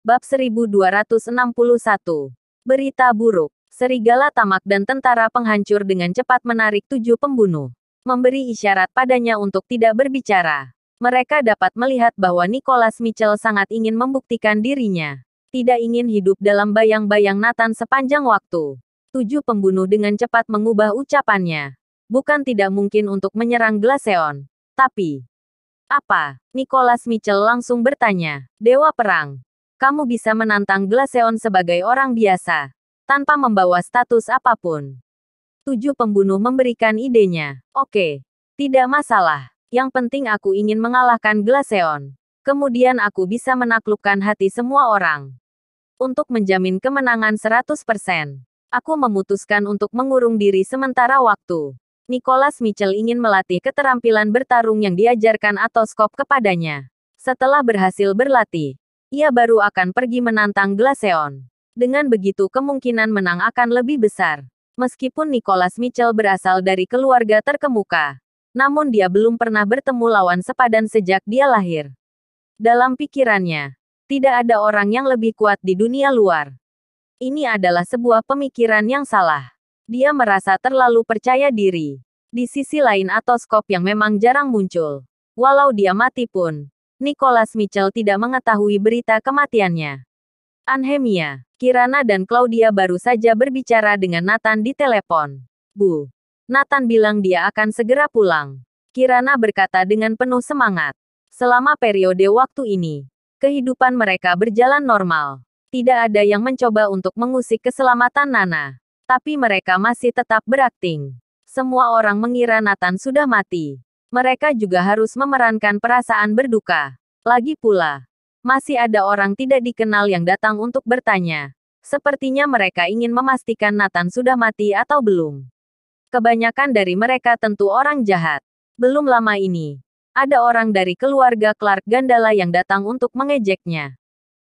Bab 1261. Berita buruk. Serigala tamak dan tentara penghancur dengan cepat menarik 7 pembunuh. Memberi isyarat padanya untuk tidak berbicara. Mereka dapat melihat bahwa Nicholas Mitchell sangat ingin membuktikan dirinya. Tidak ingin hidup dalam bayang-bayang Nathan sepanjang waktu. 7 pembunuh dengan cepat mengubah ucapannya. Bukan tidak mungkin untuk menyerang Glaceon. Tapi, apa? Nicholas Mitchell langsung bertanya. Dewa Perang. Kamu bisa menantang Glaceon sebagai orang biasa, tanpa membawa status apapun. 7 pembunuh memberikan idenya. Oke. Tidak masalah. Yang penting aku ingin mengalahkan Glaceon. Kemudian aku bisa menaklukkan hati semua orang. Untuk menjamin kemenangan 100%, aku memutuskan untuk mengurung diri sementara waktu. Nicholas Mitchell ingin melatih keterampilan bertarung yang diajarkan Atoskop kepadanya. Setelah berhasil berlatih, ia baru akan pergi menantang Glaceon. Dengan begitu kemungkinan menang akan lebih besar. Meskipun Nicholas Mitchell berasal dari keluarga terkemuka, namun dia belum pernah bertemu lawan sepadan sejak dia lahir. Dalam pikirannya, tidak ada orang yang lebih kuat di dunia luar. Ini adalah sebuah pemikiran yang salah. Dia merasa terlalu percaya diri. Di sisi lain Atoskop yang memang jarang muncul. Walau dia mati pun, Nicholas Mitchell tidak mengetahui berita kematiannya. Anhemia, Kirana dan Claudia baru saja berbicara dengan Nathan di telepon. Bu. Nathan bilang dia akan segera pulang. Kirana berkata dengan penuh semangat. Selama periode waktu ini, kehidupan mereka berjalan normal. Tidak ada yang mencoba untuk mengusik keselamatan Nana. Tapi mereka masih tetap berakting. Semua orang mengira Nathan sudah mati. Mereka juga harus memerankan perasaan berduka. Lagi pula, masih ada orang tidak dikenal yang datang untuk bertanya. Sepertinya mereka ingin memastikan Nathan sudah mati atau belum. Kebanyakan dari mereka tentu orang jahat. Belum lama ini, ada orang dari keluarga Clark Gandala yang datang untuk mengejeknya.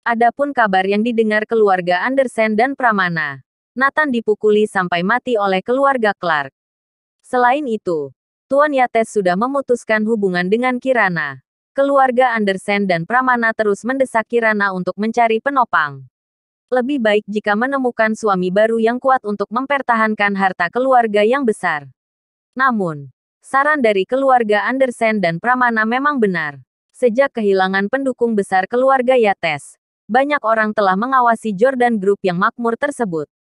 Adapun kabar yang didengar keluarga Andersen dan Pramana, Nathan dipukuli sampai mati oleh keluarga Clark. Selain itu, Tuan Yates sudah memutuskan hubungan dengan Kirana. Keluarga Andersen dan Pramana terus mendesak Kirana untuk mencari penopang. Lebih baik jika menemukan suami baru yang kuat untuk mempertahankan harta keluarga yang besar. Namun, saran dari keluarga Andersen dan Pramana memang benar. Sejak kehilangan pendukung besar keluarga Yates, banyak orang telah mengawasi Jordan Group yang makmur tersebut.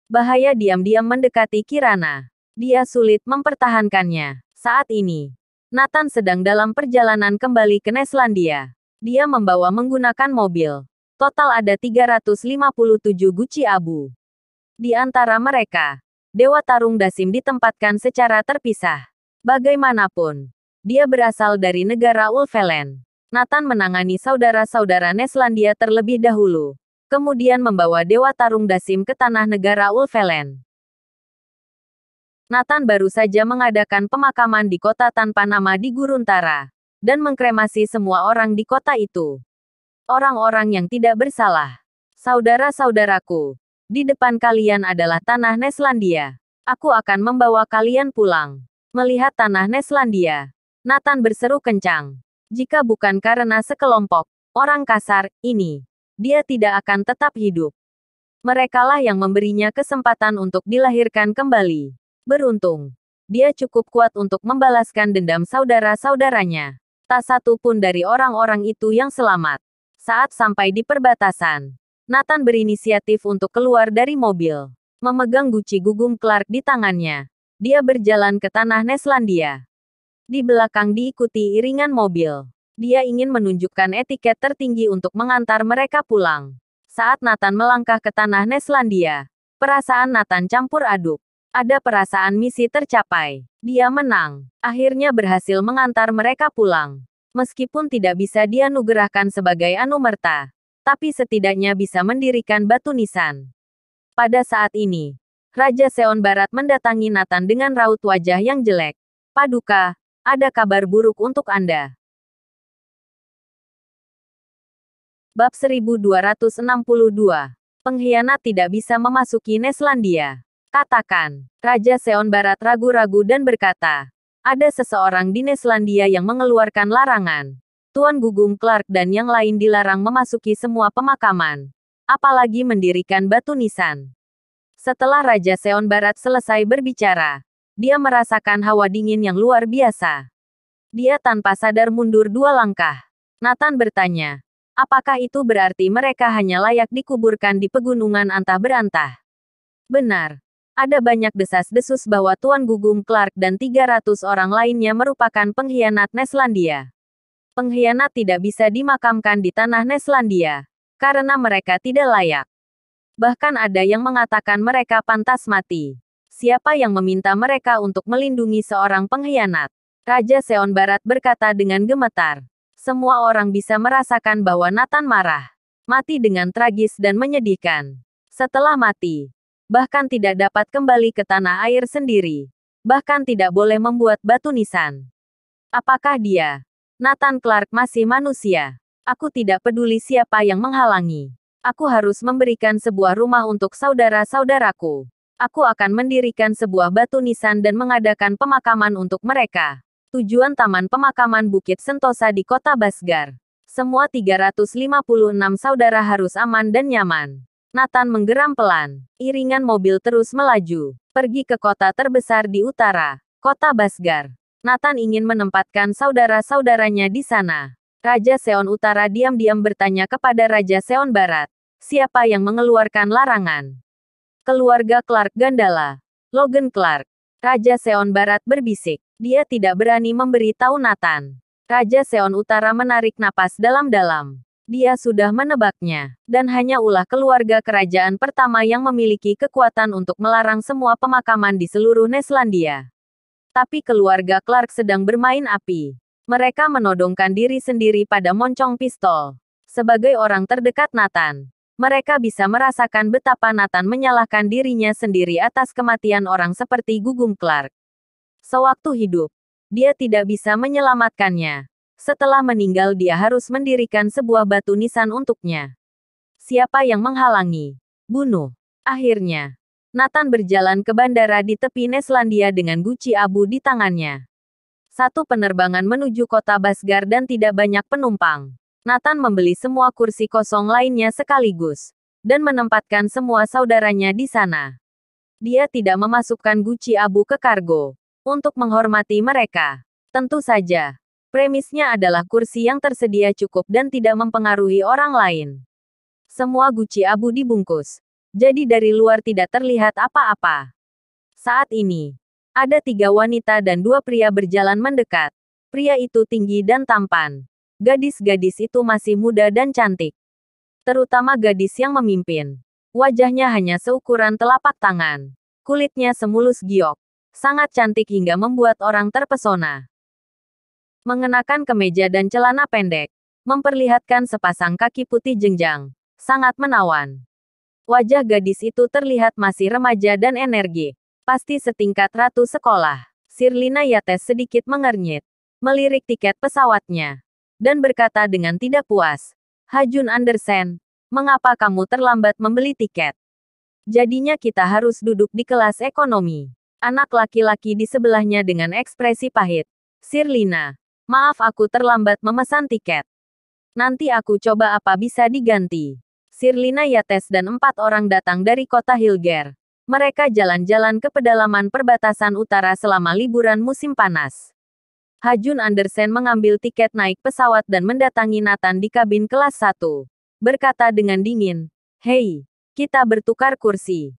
Bahaya diam-diam mendekati Kirana. Dia sulit mempertahankannya. Saat ini, Nathan sedang dalam perjalanan kembali ke Neslandia. Dia membawa menggunakan mobil. Total ada 357 guci abu. Di antara mereka, Dewa Tarung Dasim ditempatkan secara terpisah. Bagaimanapun, dia berasal dari negara Ulfelen. Nathan menangani saudara-saudara Neslandia terlebih dahulu. Kemudian membawa Dewa Tarung Dasim ke tanah negara Ulfelen. Nathan baru saja mengadakan pemakaman di kota tanpa nama di Guruntara, dan mengkremasi semua orang di kota itu. Orang-orang yang tidak bersalah. Saudara-saudaraku, di depan kalian adalah tanah Neslandia. Aku akan membawa kalian pulang. Melihat tanah Neslandia, Nathan berseru kencang. Jika bukan karena sekelompok orang kasar ini, dia tidak akan tetap hidup. Merekalah yang memberinya kesempatan untuk dilahirkan kembali. Beruntung, dia cukup kuat untuk membalaskan dendam saudara-saudaranya. Tak satu pun dari orang-orang itu yang selamat. Saat sampai di perbatasan, Nathan berinisiatif untuk keluar dari mobil. Memegang guci gugum Clark di tangannya, dia berjalan ke tanah Neslandia. Di belakang diikuti iringan mobil. Dia ingin menunjukkan etiket tertinggi untuk mengantar mereka pulang. Saat Nathan melangkah ke tanah Neslandia, perasaan Nathan campur aduk. Ada perasaan misi tercapai. Dia menang. Akhirnya berhasil mengantar mereka pulang. Meskipun tidak bisa dianugerahkan sebagai anumerta, tapi setidaknya bisa mendirikan batu nisan. Pada saat ini, Raja Seon Barat mendatangi Nathan dengan raut wajah yang jelek. Paduka, ada kabar buruk untuk Anda. Bab 1262. Pengkhianat tidak bisa memasuki Neslandia. Katakan, Raja Seon Barat ragu-ragu dan berkata, ada seseorang di Neslandia yang mengeluarkan larangan. Tuan Gugum Clark dan yang lain dilarang memasuki semua pemakaman. Apalagi mendirikan batu nisan. Setelah Raja Seon Barat selesai berbicara, dia merasakan hawa dingin yang luar biasa. Dia tanpa sadar mundur 2 langkah. Nathan bertanya, apakah itu berarti mereka hanya layak dikuburkan di pegunungan antah berantah? Benar. Ada banyak desas-desus bahwa Tuan Gugum Clark dan 300 orang lainnya merupakan pengkhianat Neslandia. Pengkhianat tidak bisa dimakamkan di tanah Neslandia, karena mereka tidak layak. Bahkan ada yang mengatakan mereka pantas mati. Siapa yang meminta mereka untuk melindungi seorang pengkhianat? Raja Seon Barat berkata dengan gemetar. Semua orang bisa merasakan bahwa Nathan marah. Mati dengan tragis dan menyedihkan. Setelah mati, bahkan tidak dapat kembali ke tanah air sendiri. Bahkan tidak boleh membuat batu nisan. Apakah dia, Nathan Clark, masih manusia? Aku tidak peduli siapa yang menghalangi. Aku harus memberikan sebuah rumah untuk saudara-saudaraku. Aku akan mendirikan sebuah batu nisan dan mengadakan pemakaman untuk mereka. Tujuan Taman Pemakaman Bukit Sentosa di Kota Basgar. Semua 356 saudara harus aman dan nyaman. Nathan menggeram pelan. Iringan mobil terus melaju. Pergi ke kota terbesar di utara, Kota Basgar. Nathan ingin menempatkan saudara-saudaranya di sana. Raja Seon Utara diam-diam bertanya kepada Raja Seon Barat. Siapa yang mengeluarkan larangan? Keluarga Clark Gandala. Logan Clark. Raja Seon Barat berbisik. Dia tidak berani memberi tahu Nathan. Raja Seon Utara menarik napas dalam-dalam. Dia sudah menebaknya, dan hanya ulah keluarga kerajaan pertama yang memiliki kekuatan untuk melarang semua pemakaman di seluruh Neslandia. Tapi keluarga Clark sedang bermain api. Mereka menodongkan diri sendiri pada moncong pistol. Sebagai orang terdekat Nathan, mereka bisa merasakan betapa Nathan menyalahkan dirinya sendiri atas kematian orang seperti Gugum Clark. Sewaktu hidup, dia tidak bisa menyelamatkannya. Setelah meninggal dia harus mendirikan sebuah batu nisan untuknya. Siapa yang menghalangi? Bunuh. Akhirnya, Nathan berjalan ke bandara di tepi Neslandia dengan guci abu di tangannya. Satu penerbangan menuju kota Basgar dan tidak banyak penumpang. Nathan membeli semua kursi kosong lainnya sekaligus, dan menempatkan semua saudaranya di sana. Dia tidak memasukkan guci abu ke kargo. Untuk menghormati mereka. Tentu saja. Premisnya adalah kursi yang tersedia cukup dan tidak mempengaruhi orang lain. Semua guci abu dibungkus. Jadi dari luar tidak terlihat apa-apa. Saat ini, ada 3 wanita dan 2 pria berjalan mendekat. Pria itu tinggi dan tampan. Gadis-gadis itu masih muda dan cantik. Terutama gadis yang memimpin. Wajahnya hanya seukuran telapak tangan. Kulitnya semulus giok. Sangat cantik hingga membuat orang terpesona. Mengenakan kemeja dan celana pendek, memperlihatkan sepasang kaki putih jenjang, sangat menawan. Wajah gadis itu terlihat masih remaja dan energik, pasti setingkat ratu sekolah. Sirlina Yates sedikit mengernyit, melirik tiket pesawatnya, dan berkata dengan tidak puas, Hajun Andersen, mengapa kamu terlambat membeli tiket? Jadinya kita harus duduk di kelas ekonomi. Anak laki-laki di sebelahnya dengan ekspresi pahit. Sirlina, maaf aku terlambat memesan tiket. Nanti aku coba apa bisa diganti. Sirlina Yates dan 4 orang datang dari kota Hilger. Mereka jalan-jalan ke pedalaman perbatasan utara selama liburan musim panas. Hajun Andersen mengambil tiket naik pesawat dan mendatangi Nathan di kabin kelas 1. Berkata dengan dingin, Hei, kita bertukar kursi.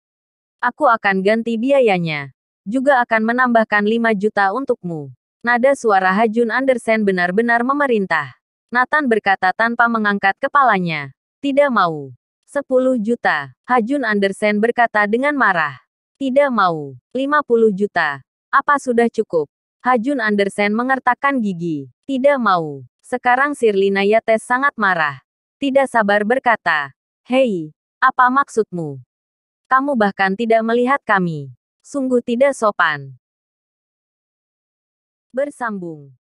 Aku akan ganti biayanya. Juga akan menambahkan 5 juta untukmu. Nada suara Hajun Andersen benar-benar memerintah. Nathan berkata tanpa mengangkat kepalanya. Tidak mau. 10 juta. Hajun Andersen berkata dengan marah. Tidak mau. 50 juta. Apa sudah cukup? Hajun Andersen mengertakkan gigi. Tidak mau. Sekarang Sirlina Yates sangat marah. Tidak sabar berkata. Hei, apa maksudmu? Kamu bahkan tidak melihat kami. Sungguh tidak sopan. Bersambung.